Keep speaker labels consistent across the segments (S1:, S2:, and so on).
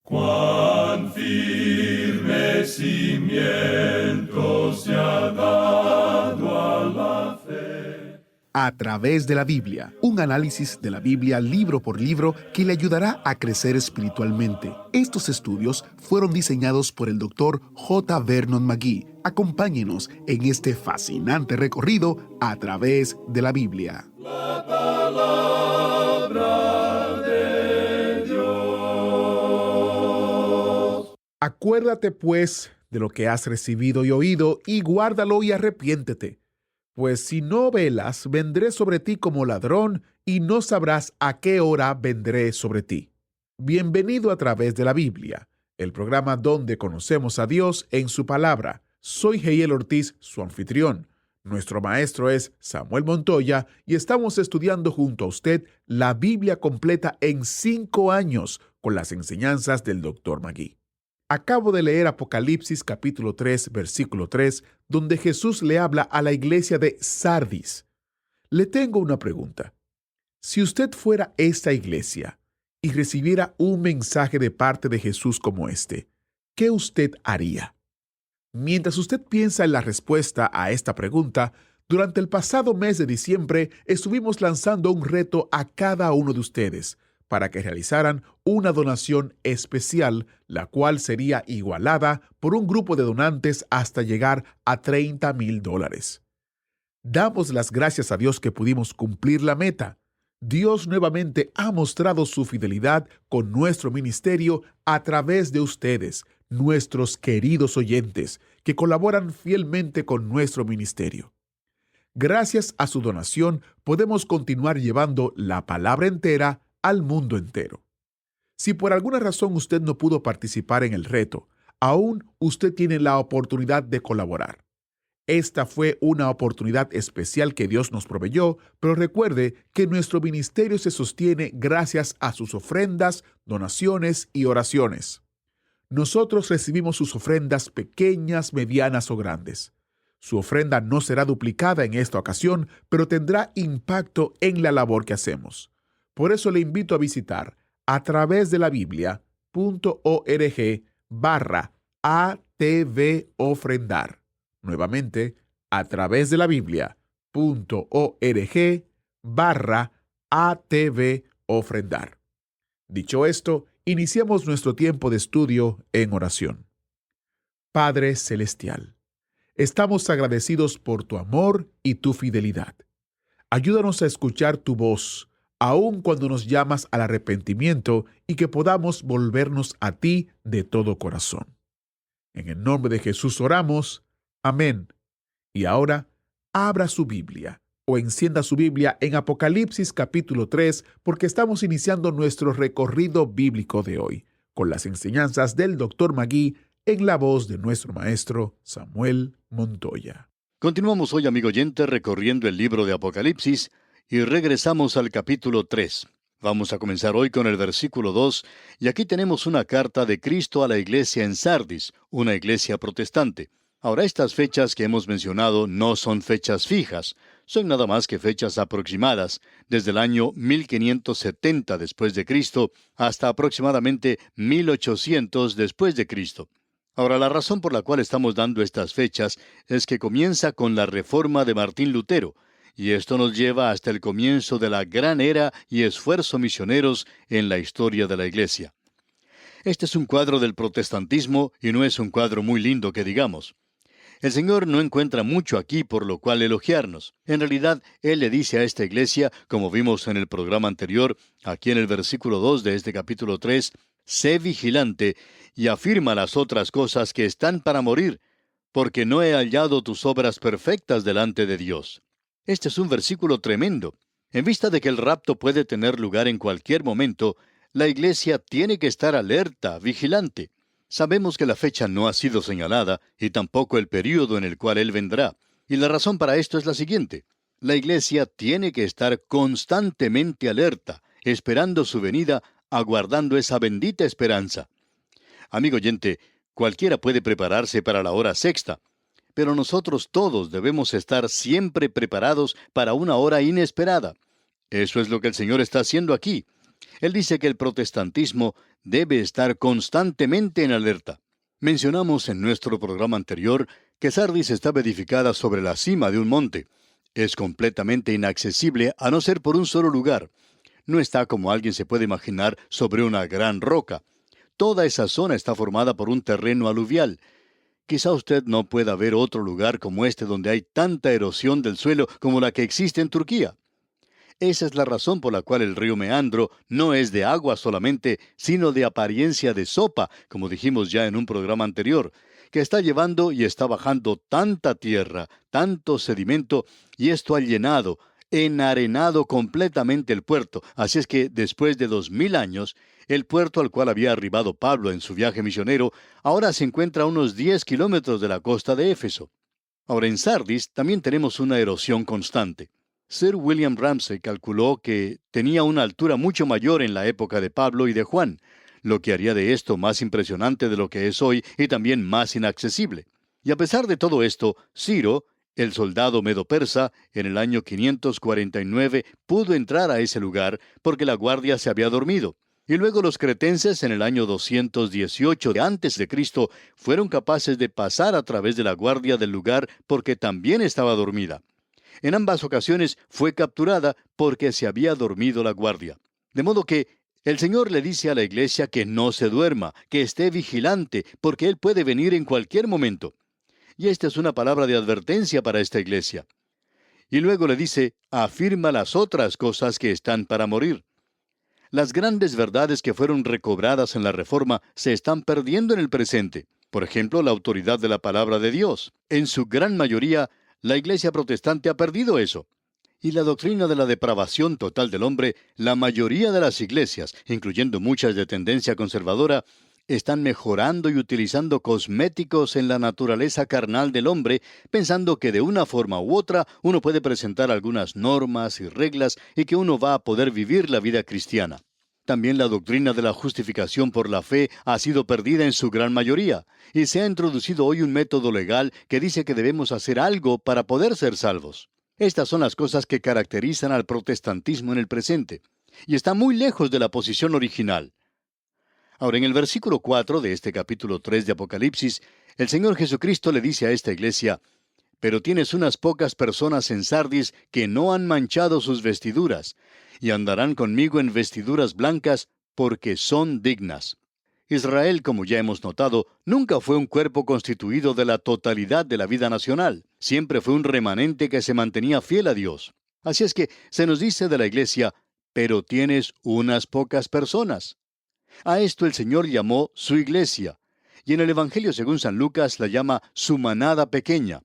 S1: Cuán firme cimiento se ha dado a la fe.
S2: A través de la Biblia, un análisis de la Biblia libro por libro que le ayudará a crecer espiritualmente. Estos estudios fueron diseñados por el Dr. J. Vernon McGee. Acompáñenos en este fascinante recorrido a través de la Biblia.
S1: La palabra de Dios.
S2: Acuérdate, pues, de lo que has recibido y oído, y guárdalo y arrepiéntete. Pues si no velas, vendré sobre ti como ladrón, y no sabrás a qué hora vendré sobre ti. Bienvenido a través de la Biblia, el programa donde conocemos a Dios en su palabra. Soy Heiel Ortiz, su anfitrión. Nuestro maestro es Samuel Montoya y estamos estudiando junto a usted la Biblia completa en 5 años con las enseñanzas del Dr. McGee. Acabo de leer Apocalipsis capítulo 3, versículo 3, donde Jesús le habla a la iglesia de Sardis. Le tengo una pregunta. Si usted fuera esta iglesia y recibiera un mensaje de parte de Jesús como este, ¿qué usted haría? Mientras usted piensa en la respuesta a esta pregunta, durante el pasado mes de diciembre estuvimos lanzando un reto a cada uno de ustedes para que realizaran una donación especial, la cual sería igualada por un grupo de donantes hasta llegar a $30,000. Damos las gracias a Dios que pudimos cumplir la meta. Dios nuevamente ha mostrado su fidelidad con nuestro ministerio a través de ustedes, nuestros queridos oyentes, que colaboran fielmente con nuestro ministerio. Gracias a su donación, podemos continuar llevando la palabra entera al mundo entero. Si por alguna razón usted no pudo participar en el reto, aún usted tiene la oportunidad de colaborar. Esta fue una oportunidad especial que Dios nos proveyó, pero recuerde que nuestro ministerio se sostiene gracias a sus ofrendas, donaciones y oraciones. Nosotros recibimos sus ofrendas pequeñas, medianas o grandes. Su ofrenda no será duplicada en esta ocasión, pero tendrá impacto en la labor que hacemos. Por eso le invito a visitar a través de la Biblia.org/ATVofrendar. Nuevamente, a través de la Biblia.org/ATVofrendar. Dicho esto, iniciamos nuestro tiempo de estudio en oración. Padre Celestial, estamos agradecidos por tu amor y tu fidelidad. Ayúdanos a escuchar tu voz, aun cuando nos llamas al arrepentimiento y que podamos volvernos a ti de todo corazón. En el nombre de Jesús oramos. Amén. Y ahora, abra su Biblia o encienda su Biblia en Apocalipsis capítulo 3, porque estamos iniciando nuestro recorrido bíblico de hoy, con las enseñanzas del Dr. McGee en la voz de nuestro maestro Samuel Montoya.
S3: Continuamos hoy, amigo oyente, recorriendo el libro de Apocalipsis y regresamos al capítulo 3. Vamos a comenzar hoy con el versículo 2, y aquí tenemos una carta de Cristo a la iglesia en Sardis, una iglesia protestante. Ahora, estas fechas que hemos mencionado no son fechas fijas, son nada más que fechas aproximadas, desde el año 1570 después de Cristo hasta aproximadamente 1800 después de Cristo. Ahora, la razón por la cual estamos dando estas fechas es que comienza con la reforma de Martín Lutero, y esto nos lleva hasta el comienzo de la gran era y esfuerzo misioneros en la historia de la Iglesia. Este es un cuadro del protestantismo y no es un cuadro muy lindo que digamos. El Señor no encuentra mucho aquí por lo cual elogiarnos. En realidad, Él le dice a esta iglesia, como vimos en el programa anterior, aquí en el versículo 2 de este capítulo 3, sé vigilante y afirma las otras cosas que están para morir, porque no he hallado tus obras perfectas delante de Dios. Este es un versículo tremendo. En vista de que el rapto puede tener lugar en cualquier momento, la iglesia tiene que estar alerta, vigilante. Sabemos que la fecha no ha sido señalada y tampoco el período en el cual Él vendrá. Y la razón para esto es la siguiente. La iglesia tiene que estar constantemente alerta, esperando su venida, aguardando esa bendita esperanza. Amigo oyente, cualquiera puede prepararse para la hora sexta, pero nosotros todos debemos estar siempre preparados para una hora inesperada. Eso es lo que el Señor está haciendo aquí. Él dice que el protestantismo debe estar constantemente en alerta. Mencionamos en nuestro programa anterior que Sardis estaba edificada sobre la cima de un monte. Es completamente inaccesible a no ser por un solo lugar. No está, como alguien se puede imaginar, sobre una gran roca. Toda esa zona está formada por un terreno aluvial. Quizá usted no pueda ver otro lugar como este donde hay tanta erosión del suelo como la que existe en Turquía. Esa es la razón por la cual el río Meandro no es de agua solamente, sino de apariencia de sopa, como dijimos ya en un programa anterior, que está llevando y está bajando tanta tierra, tanto sedimento, y esto ha llenado, enarenado completamente el puerto. Así es que después de 2000 años, el puerto al cual había arribado Pablo en su viaje misionero, ahora se encuentra a unos 10 kilómetros de la costa de Éfeso. Ahora en Sardis también tenemos una erosión constante. Sir William Ramsay calculó que tenía una altura mucho mayor en la época de Pablo y de Juan, lo que haría de esto más impresionante de lo que es hoy y también más inaccesible. Y a pesar de todo esto, Ciro, el soldado medo-persa, en el año 549 pudo entrar a ese lugar porque la guardia se había dormido. Y luego los cretenses en el año 218 de antes de Cristo fueron capaces de pasar a través de la guardia del lugar porque también estaba dormida. En ambas ocasiones fue capturada porque se había dormido la guardia. De modo que el Señor le dice a la iglesia que no se duerma, que esté vigilante, porque Él puede venir en cualquier momento. Y esta es una palabra de advertencia para esta iglesia. Y luego le dice, afirma las otras cosas que están para morir. Las grandes verdades que fueron recobradas en la Reforma se están perdiendo en el presente. Por ejemplo, la autoridad de la palabra de Dios. En su gran mayoría, la iglesia protestante ha perdido eso. Y la doctrina de la depravación total del hombre, la mayoría de las iglesias, incluyendo muchas de tendencia conservadora, están mejorando y utilizando cosméticos en la naturaleza carnal del hombre, pensando que de una forma u otra uno puede presentar algunas normas y reglas y que uno va a poder vivir la vida cristiana. También la doctrina de la justificación por la fe ha sido perdida en su gran mayoría, y se ha introducido hoy un método legal que dice que debemos hacer algo para poder ser salvos. Estas son las cosas que caracterizan al protestantismo en el presente, y está muy lejos de la posición original. Ahora, en el versículo 4 de este capítulo 3 de Apocalipsis, el Señor Jesucristo le dice a esta iglesia, «Pero tienes unas pocas personas en Sardis que no han manchado sus vestiduras, y andarán conmigo en vestiduras blancas, porque son dignas». Israel, como ya hemos notado, nunca fue un cuerpo constituido de la totalidad de la vida nacional. Siempre fue un remanente que se mantenía fiel a Dios. Así es que se nos dice de la iglesia, «Pero tienes unas pocas personas». A esto el Señor llamó su iglesia, y en el Evangelio según San Lucas la llama su manada pequeña.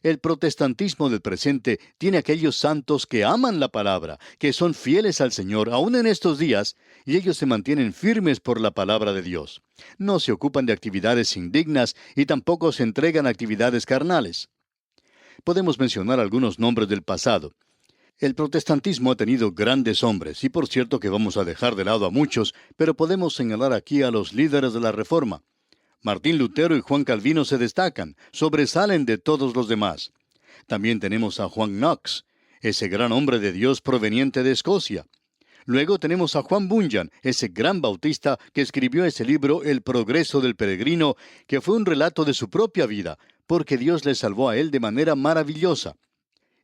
S3: El protestantismo del presente tiene aquellos santos que aman la palabra, que son fieles al Señor aún en estos días, y ellos se mantienen firmes por la palabra de Dios. No se ocupan de actividades indignas y tampoco se entregan a actividades carnales. Podemos mencionar algunos nombres del pasado. El protestantismo ha tenido grandes hombres, y por cierto que vamos a dejar de lado a muchos, pero podemos señalar aquí a los líderes de la Reforma. Martín Lutero y Juan Calvino se destacan, sobresalen de todos los demás. También tenemos a Juan Knox, ese gran hombre de Dios proveniente de Escocia. Luego tenemos a Juan Bunyan, ese gran bautista que escribió ese libro El progreso del peregrino, que fue un relato de su propia vida, porque Dios le salvó a él de manera maravillosa.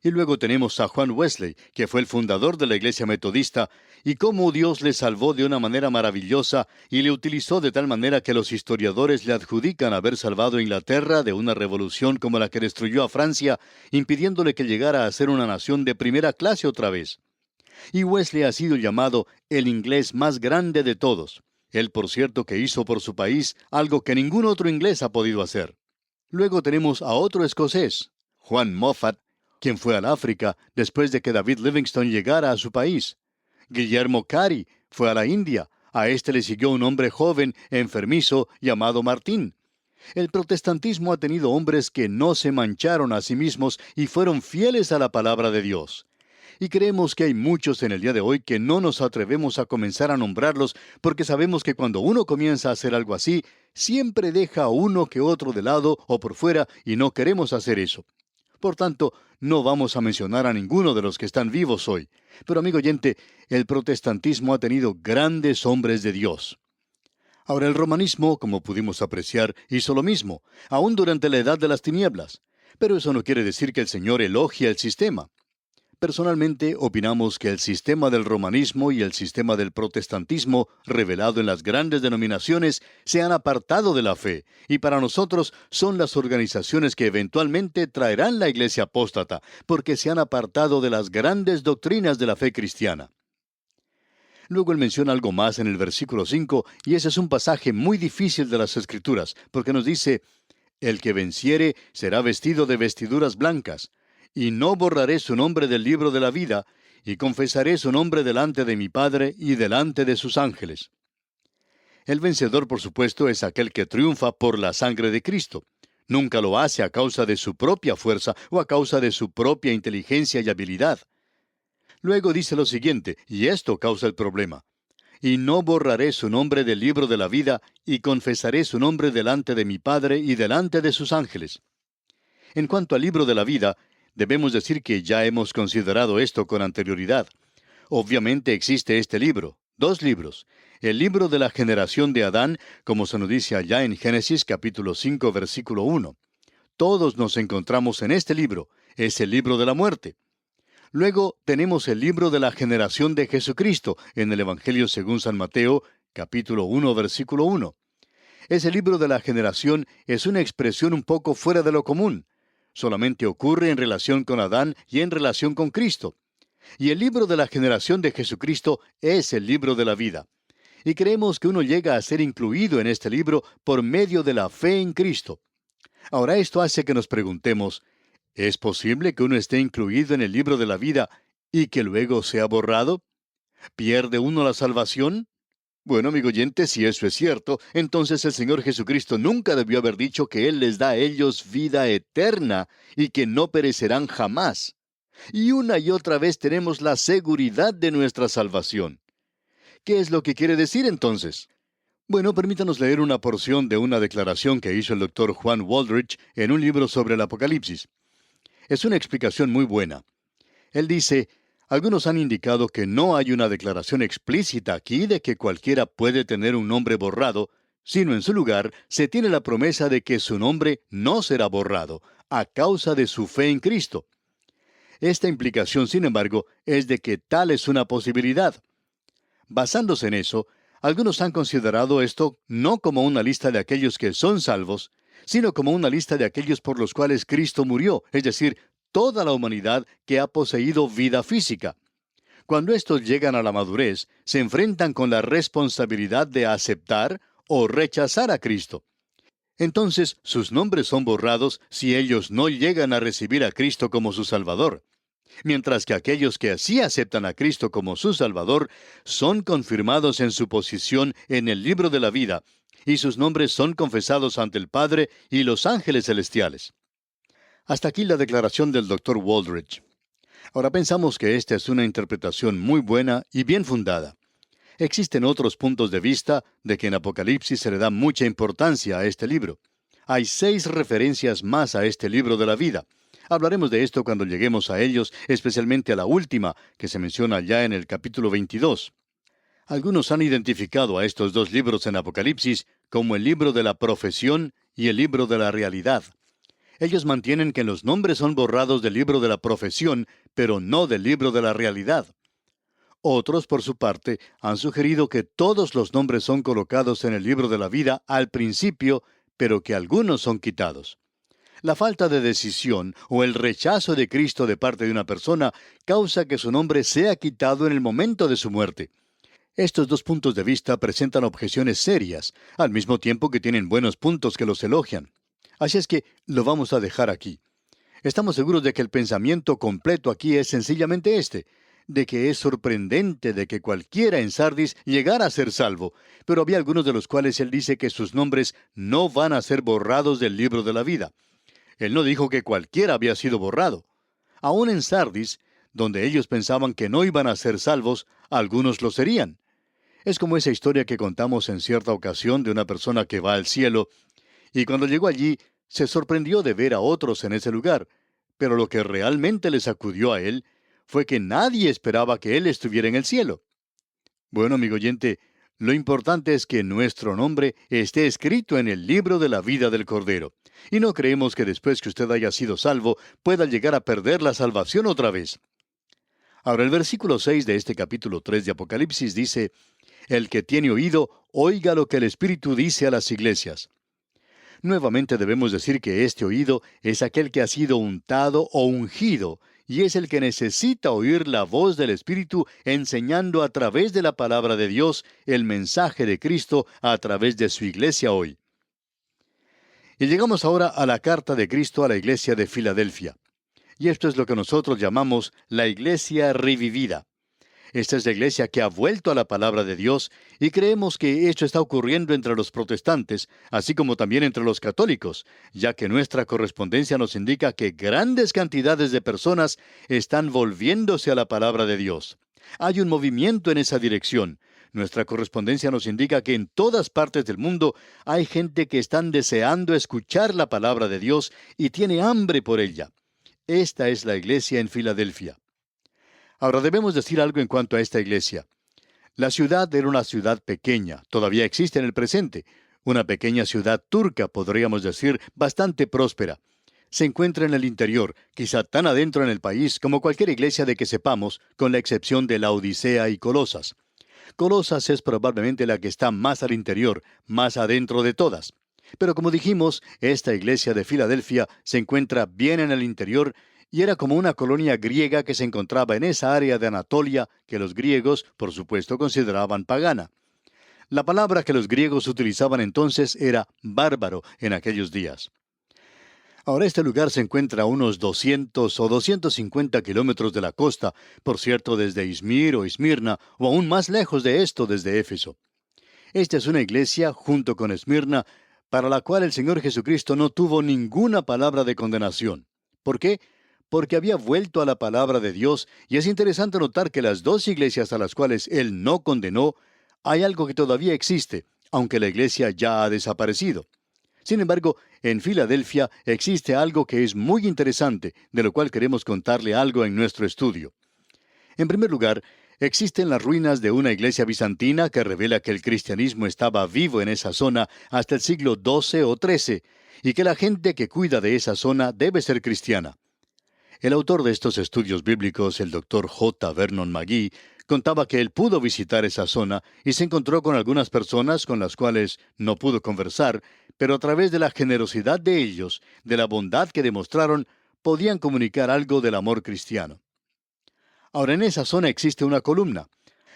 S3: Y luego tenemos a Juan Wesley, que fue el fundador de la Iglesia Metodista, y cómo Dios le salvó de una manera maravillosa y le utilizó de tal manera que los historiadores le adjudican haber salvado a Inglaterra de una revolución como la que destruyó a Francia, impidiéndole que llegara a ser una nación de primera clase otra vez. Y Wesley ha sido llamado el inglés más grande de todos. Él, por cierto, que hizo por su país algo que ningún otro inglés ha podido hacer. Luego tenemos a otro escocés, Juan Moffat, quien fue al África después de que David Livingstone llegara a su país. Guillermo Cary fue a la India. A este le siguió un hombre joven, enfermizo, llamado Martín. El protestantismo ha tenido hombres que no se mancharon a sí mismos y fueron fieles a la palabra de Dios. Y creemos que hay muchos en el día de hoy que no nos atrevemos a comenzar a nombrarlos porque sabemos que cuando uno comienza a hacer algo así, siempre deja a uno que otro de lado o por fuera y no queremos hacer eso. Por tanto, no vamos a mencionar a ninguno de los que están vivos hoy. Pero amigo oyente, el protestantismo ha tenido grandes hombres de Dios. Ahora el romanismo, como pudimos apreciar, hizo lo mismo, aún durante la edad de las tinieblas. Pero eso no quiere decir que el Señor elogia el sistema. Personalmente, opinamos que el sistema del romanismo y el sistema del protestantismo, revelado en las grandes denominaciones, se han apartado de la fe, y para nosotros son las organizaciones que eventualmente traerán la iglesia apóstata, porque se han apartado de las grandes doctrinas de la fe cristiana. Luego él menciona algo más en el versículo 5, y ese es un pasaje muy difícil de las Escrituras, porque nos dice, «El que venciere será vestido de vestiduras blancas, y no borraré su nombre del libro de la vida, y confesaré su nombre delante de mi Padre y delante de sus ángeles». El vencedor, por supuesto, es aquel que triunfa por la sangre de Cristo. Nunca lo hace a causa de su propia fuerza o a causa de su propia inteligencia y habilidad. Luego dice lo siguiente, y esto causa el problema. «Y no borraré su nombre del libro de la vida, y confesaré su nombre delante de mi Padre y delante de sus ángeles». En cuanto al libro de la vida, debemos decir que ya hemos considerado esto con anterioridad. Obviamente existe este libro, 2 libros. El libro de la generación de Adán, como se nos dice allá en Génesis capítulo 5, versículo 1. Todos nos encontramos en este libro, es el libro de la muerte. Luego tenemos el libro de la generación de Jesucristo en el Evangelio según San Mateo, capítulo 1, versículo 1. Ese libro de la generación es una expresión un poco fuera de lo común. Solamente ocurre en relación con Adán y en relación con Cristo. Y el libro de la generación de Jesucristo es el libro de la vida. Y creemos que uno llega a ser incluido en este libro por medio de la fe en Cristo. Ahora esto hace que nos preguntemos, ¿es posible que uno esté incluido en el libro de la vida y que luego sea borrado? ¿Pierde uno la salvación? Bueno, amigo oyente, si eso es cierto, entonces el Señor Jesucristo nunca debió haber dicho que Él les da a ellos vida eterna y que no perecerán jamás. Y una y otra vez tenemos la seguridad de nuestra salvación. ¿Qué es lo que quiere decir entonces? Bueno, permítanos leer una porción de una declaración que hizo el Dr. Juan Waldrich en un libro sobre el Apocalipsis. Es una explicación muy buena. Él dice, algunos han indicado que no hay una declaración explícita aquí de que cualquiera puede tener un nombre borrado, sino en su lugar se tiene la promesa de que su nombre no será borrado, a causa de su fe en Cristo. Esta implicación, sin embargo, es de que tal es una posibilidad. Basándose en eso, algunos han considerado esto no como una lista de aquellos que son salvos, sino como una lista de aquellos por los cuales Cristo murió, es decir, toda la humanidad que ha poseído vida física. Cuando estos llegan a la madurez, se enfrentan con la responsabilidad de aceptar o rechazar a Cristo. Entonces, sus nombres son borrados si ellos no llegan a recibir a Cristo como su Salvador. Mientras que aquellos que así aceptan a Cristo como su Salvador son confirmados en su posición en el libro de la vida, y sus nombres son confesados ante el Padre y los ángeles celestiales. Hasta aquí la declaración del Dr. Waldrich. Ahora pensamos que esta es una interpretación muy buena y bien fundada. Existen otros puntos de vista de que en Apocalipsis se le da mucha importancia a este libro. Hay 6 referencias más a este libro de la vida. Hablaremos de esto cuando lleguemos a ellos, especialmente a la última, que se menciona ya en el capítulo 22. Algunos han identificado a estos 2 libros en Apocalipsis como el libro de la profesión y el libro de la realidad. Ellos mantienen que los nombres son borrados del libro de la profesión, pero no del libro de la realidad. Otros, por su parte, han sugerido que todos los nombres son colocados en el libro de la vida al principio, pero que algunos son quitados. La falta de decisión o el rechazo de Cristo de parte de una persona causa que su nombre sea quitado en el momento de su muerte. Estos 2 puntos de vista presentan objeciones serias, al mismo tiempo que tienen buenos puntos que los elogian. Así es que lo vamos a dejar aquí. Estamos seguros de que el pensamiento completo aquí es sencillamente este, de que es sorprendente de que cualquiera en Sardis llegara a ser salvo, pero había algunos de los cuales él dice que sus nombres no van a ser borrados del libro de la vida. Él no dijo que cualquiera había sido borrado. Aún en Sardis, donde ellos pensaban que no iban a ser salvos, algunos lo serían. Es como esa historia que contamos en cierta ocasión de una persona que va al cielo, y cuando llegó allí, se sorprendió de ver a otros en ese lugar, pero lo que realmente le sacudió a él fue que nadie esperaba que Él estuviera en el cielo. Bueno, amigo oyente, lo importante es que nuestro nombre esté escrito en el libro de la vida del Cordero. Y no creemos que después que usted haya sido salvo, pueda llegar a perder la salvación otra vez. Ahora, el versículo 6 de este capítulo 3 de Apocalipsis dice, «El que tiene oído, oiga lo que el Espíritu dice a las iglesias». Nuevamente debemos decir que este oído es aquel que ha sido untado o ungido, y es el que necesita oír la voz del Espíritu enseñando a través de la palabra de Dios el mensaje de Cristo a través de su iglesia hoy. Y llegamos ahora a la carta de Cristo a la iglesia de Filadelfia. Y esto es lo que nosotros llamamos la iglesia revivida. Esta es la iglesia que ha vuelto a la palabra de Dios y creemos que esto está ocurriendo entre los protestantes, así como también entre los católicos, ya que nuestra correspondencia nos indica que grandes cantidades de personas están volviéndose a la palabra de Dios. Hay un movimiento en esa dirección. Nuestra correspondencia nos indica que en todas partes del mundo hay gente que están deseando escuchar la palabra de Dios y tiene hambre por ella. Esta es la iglesia en Filadelfia. Ahora debemos decir algo en cuanto a esta iglesia. La ciudad era una ciudad pequeña, todavía existe en el presente. Una pequeña ciudad turca, podríamos decir, bastante próspera. Se encuentra en el interior, quizá tan adentro en el país como cualquier iglesia de que sepamos, con la excepción de Laodicea y Colosas. Colosas es probablemente la que está más al interior, más adentro de todas. Pero como dijimos, esta iglesia de Filadelfia se encuentra bien en el interior y era como una colonia griega que se encontraba en esa área de Anatolia que los griegos, por supuesto, consideraban pagana. La palabra que los griegos utilizaban entonces era bárbaro en aquellos días. Ahora este lugar se encuentra a unos 200 o 250 kilómetros de la costa, por cierto, desde Izmir o Esmirna, o aún más lejos de esto desde Éfeso. Esta es una iglesia, junto con Esmirna, para la cual el Señor Jesucristo no tuvo ninguna palabra de condenación. ¿Por qué? Porque había vuelto a la palabra de Dios, y es interesante notar que las dos iglesias a las cuales Él no condenó, hay algo que todavía existe, aunque la iglesia ya ha desaparecido. Sin embargo, en Filadelfia existe algo que es muy interesante, de lo cual queremos contarle algo en nuestro estudio. En primer lugar, existen las ruinas de una iglesia bizantina que revela que el cristianismo estaba vivo en esa zona hasta el siglo XII o XIII, y que la gente que cuida de esa zona debe ser cristiana. El autor de estos estudios bíblicos, el Dr. J. Vernon McGee, contaba que él pudo visitar esa zona y se encontró con algunas personas con las cuales no pudo conversar, pero a través de la generosidad de ellos, de la bondad que demostraron, podían comunicar algo del amor cristiano. Ahora, en esa zona existe una columna.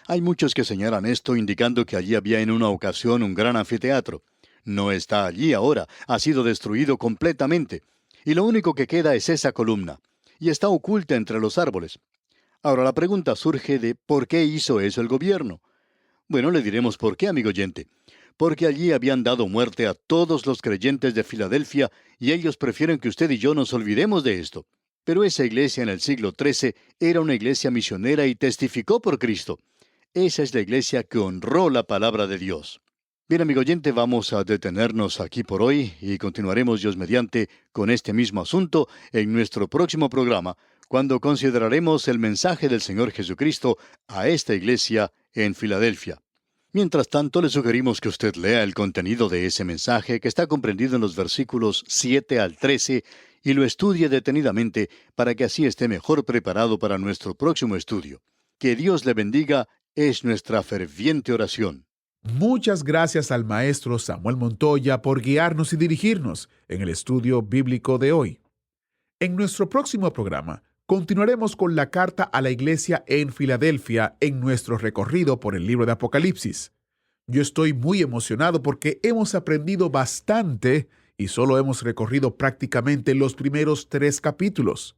S3: Hay muchos que señalan esto indicando que allí había en una ocasión un gran anfiteatro. No está allí ahora, ha sido destruido completamente. Y lo único que queda es esa columna. Y está oculta entre los árboles. Ahora la pregunta surge de ¿por qué hizo eso el gobierno? Bueno, le diremos por qué, amigo oyente. Porque allí habían dado muerte a todos los creyentes de Filadelfia y ellos prefieren que usted y yo nos olvidemos de esto. Pero esa iglesia en el siglo XIII era una iglesia misionera y testificó por Cristo. Esa es la iglesia que honró la palabra de Dios. Bien, amigo oyente, vamos a detenernos aquí por hoy y continuaremos, Dios mediante, con este mismo asunto en nuestro próximo programa, cuando consideraremos el mensaje del Señor Jesucristo a esta iglesia en Filadelfia. Mientras tanto, le sugerimos que usted lea el contenido de ese mensaje que está comprendido en los versículos 7 al 13 y lo estudie detenidamente para que así esté mejor preparado para nuestro próximo estudio. Que Dios le bendiga es nuestra ferviente oración.
S2: Muchas gracias al maestro Samuel Montoya por guiarnos y dirigirnos en el estudio bíblico de hoy. En nuestro próximo programa, continuaremos con la carta a la iglesia en Filadelfia en nuestro recorrido por el libro de Apocalipsis. Yo estoy muy emocionado porque hemos aprendido bastante y solo hemos recorrido prácticamente los primeros 3 capítulos.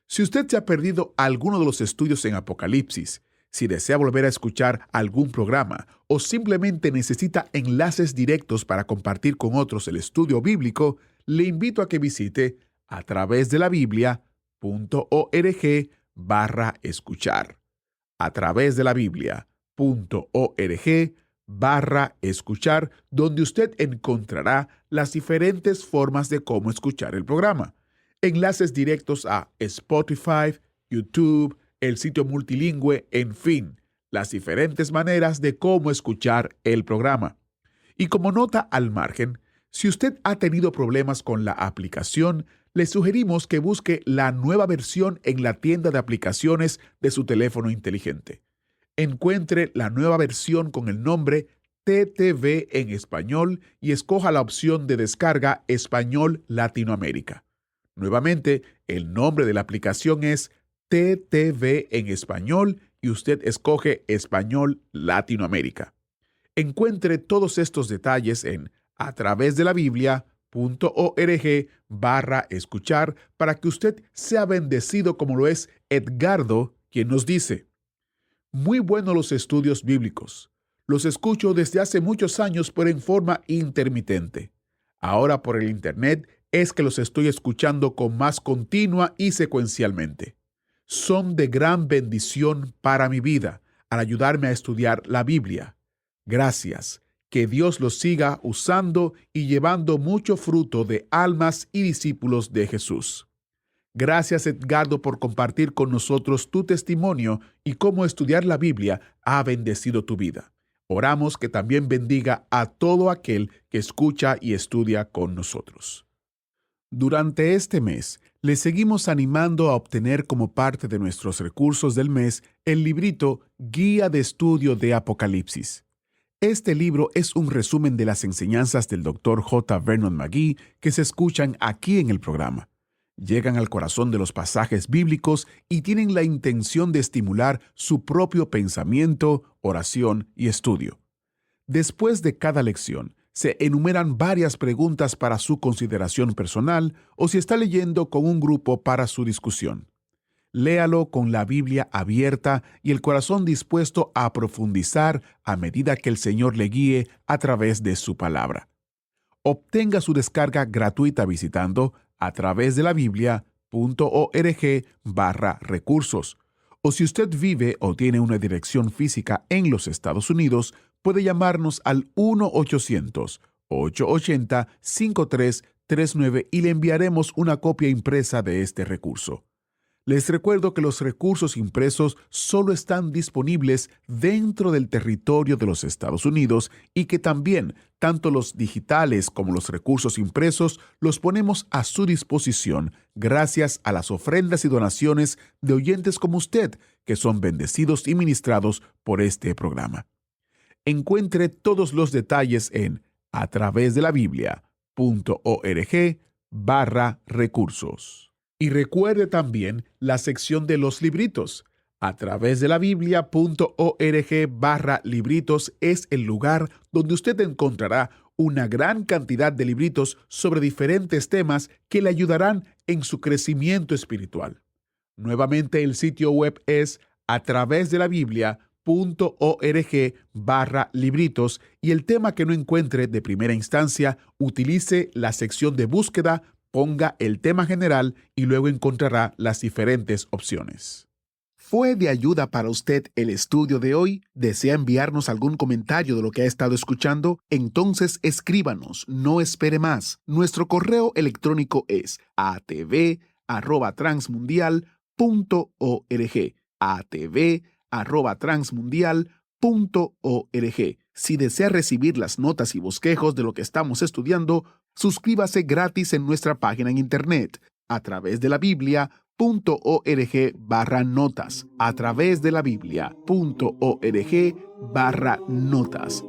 S2: Si usted se ha perdido alguno de los estudios en Apocalipsis, si desea volver a escuchar algún programa o simplemente necesita enlaces directos para compartir con otros el estudio bíblico, le invito a que visite a través de la Biblia.org/escuchar. A través de la Biblia.org/escuchar, donde usted encontrará las diferentes formas de cómo escuchar el programa. Enlaces directos a Spotify, YouTube, el sitio multilingüe, en fin, las diferentes maneras de cómo escuchar el programa. Y como nota al margen, si usted ha tenido problemas con la aplicación, le sugerimos que busque la nueva versión en la tienda de aplicaciones de su teléfono inteligente. Encuentre la nueva versión con el nombre TTV en español y escoja la opción de descarga Español Latinoamérica. Nuevamente, el nombre de la aplicación es TTV en español y usted escoge Español Latinoamérica. Encuentre todos estos detalles en atravesdelabiblia.org/escuchar para que usted sea bendecido como lo es Edgardo, quien nos dice: muy buenos los estudios bíblicos. Los escucho desde hace muchos años, pero en forma intermitente. Ahora por el Internet es que los estoy escuchando con más continua y secuencialmente. Son de gran bendición para mi vida al ayudarme a estudiar la Biblia. Gracias. Que Dios los siga usando y llevando mucho fruto de almas y discípulos de Jesús. Gracias, Edgardo, por compartir con nosotros tu testimonio y cómo estudiar la Biblia ha bendecido tu vida. Oramos que también bendiga a todo aquel que escucha y estudia con nosotros. Durante este mes, le seguimos animando a obtener como parte de nuestros recursos del mes el librito Guía de Estudio de Apocalipsis. Este libro es un resumen de las enseñanzas del Dr. J. Vernon McGee que se escuchan aquí en el programa. Llegan al corazón de los pasajes bíblicos y tienen la intención de estimular su propio pensamiento, oración y estudio. Después de cada lección, se enumeran varias preguntas para su consideración personal o si está leyendo con un grupo para su discusión. Léalo con la Biblia abierta y el corazón dispuesto a profundizar a medida que el Señor le guíe a través de su palabra. Obtenga su descarga gratuita visitando atravesdelabiblia.org/recursos. O si usted vive o tiene una dirección física en los Estados Unidos, puede llamarnos al 1-800-880-5339 y le enviaremos una copia impresa de este recurso. Les recuerdo que los recursos impresos solo están disponibles dentro del territorio de los Estados Unidos y que también, tanto los digitales como los recursos impresos, los ponemos a su disposición gracias a las ofrendas y donaciones de oyentes como usted, que son bendecidos y ministrados por este programa. Encuentre todos los detalles en atravesdelabiblia.org/recursos. Y recuerde también la sección de los libritos. atravesdelabiblia.org/libritos es el lugar donde usted encontrará una gran cantidad de libritos sobre diferentes temas que le ayudarán en su crecimiento espiritual. Nuevamente, el sitio web es atravesdelabiblia.org/libritos y el tema que no encuentre de primera instancia, utilice la sección de búsqueda, ponga el tema general y luego encontrará las diferentes opciones. ¿Fue de ayuda para usted el estudio de hoy? ¿Desea enviarnos algún comentario de lo que ha estado escuchando? Entonces escríbanos, no espere más. Nuestro correo electrónico es atv@transmundial.org. atv@transmundial.org. Si desea recibir las notas y bosquejos de lo que estamos estudiando, suscríbase gratis en nuestra página en internet, atravesdelabiblia.org/notas, atravesdelabiblia.org/notas.